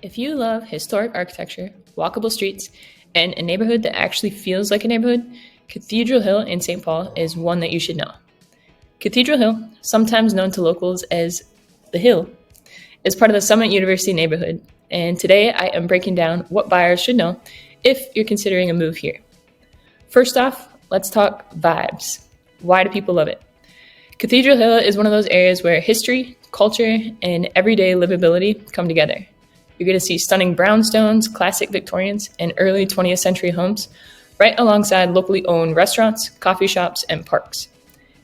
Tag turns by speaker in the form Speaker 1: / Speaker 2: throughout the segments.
Speaker 1: If you love historic architecture, walkable streets, and a neighborhood that actually feels like a neighborhood, Cathedral Hill in St. Paul is one that you should know. Cathedral Hill, sometimes known to locals as the Hill, is part of the Summit University neighborhood, and today I am breaking down what buyers should know if you're considering a move here. First off, let's talk vibes. Why do people love it? Cathedral Hill is one of those areas where history, culture, and everyday livability come together. You're going to see stunning brownstones, classic Victorians, and early 20th century homes right alongside locally owned restaurants, coffee shops, and parks.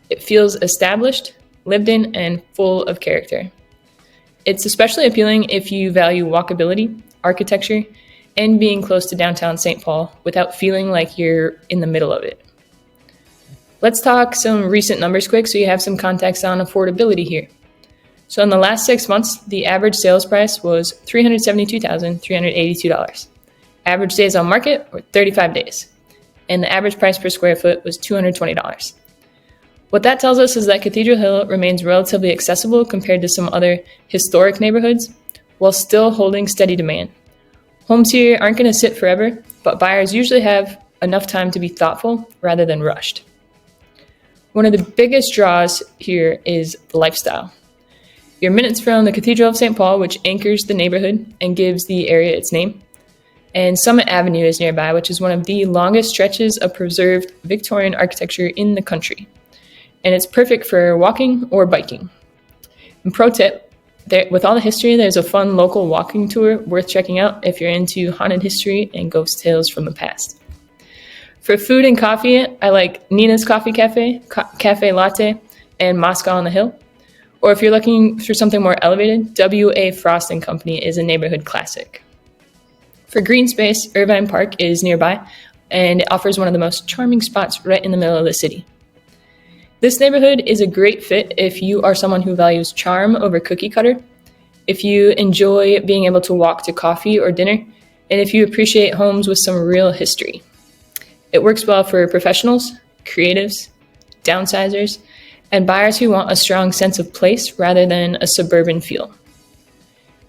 Speaker 1: It feels established, lived in, and full of character. It's especially appealing if you value walkability, architecture, and being close to downtown St. Paul without feeling like you're in the middle of it. Let's talk some recent numbers quick so you have some context on affordability here. So in the last 6 months, the average sales price was $372,382. Average days on market were 35 days, and the average price per square foot was $220. What that tells us is that Cathedral Hill remains relatively accessible compared to some other historic neighborhoods, while still holding steady demand. Homes here aren't going to sit forever, but buyers usually have enough time to be thoughtful rather than rushed. One of the biggest draws here is the lifestyle. You're minutes from the Cathedral of St. Paul, which anchors the neighborhood and gives the area its name. And Summit Avenue is nearby, which is one of the longest stretches of preserved Victorian architecture in the country. And it's perfect for walking or biking. And pro tip, with all the history, there's a fun local walking tour worth checking out if you're into haunted history and ghost tales from the past. For food and coffee, I like Nina's Coffee Cafe, Cafe Latte, and Moscow on the Hill. Or if you're looking for something more elevated, W.A. Frost & Company is a neighborhood classic. For green space, Irvine Park is nearby, and it offers one of the most charming spots right in the middle of the city. This neighborhood is a great fit if you are someone who values charm over cookie cutter, if you enjoy being able to walk to coffee or dinner, and if you appreciate homes with some real history. It works well for professionals, creatives, downsizers, and buyers who want a strong sense of place rather than a suburban feel.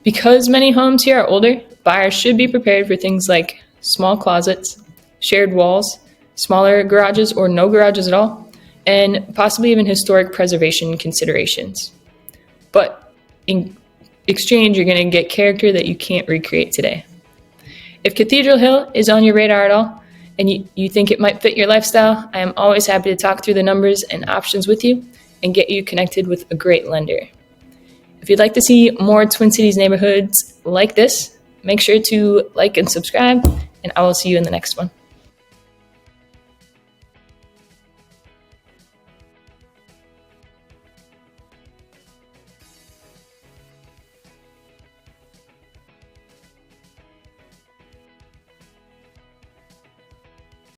Speaker 1: Because many homes here are older, buyers should be prepared for things like small closets, shared walls, smaller garages or no garages at all, and possibly even historic preservation considerations. But in exchange, you're going to get character that you can't recreate today. If Cathedral Hill is on your radar at all, and you think it might fit your lifestyle, I am always happy to talk through the numbers and options with you and get you connected with a great lender. If you'd like to see more Twin Cities neighborhoods like this, make sure to like and subscribe, and I will see you in the next one.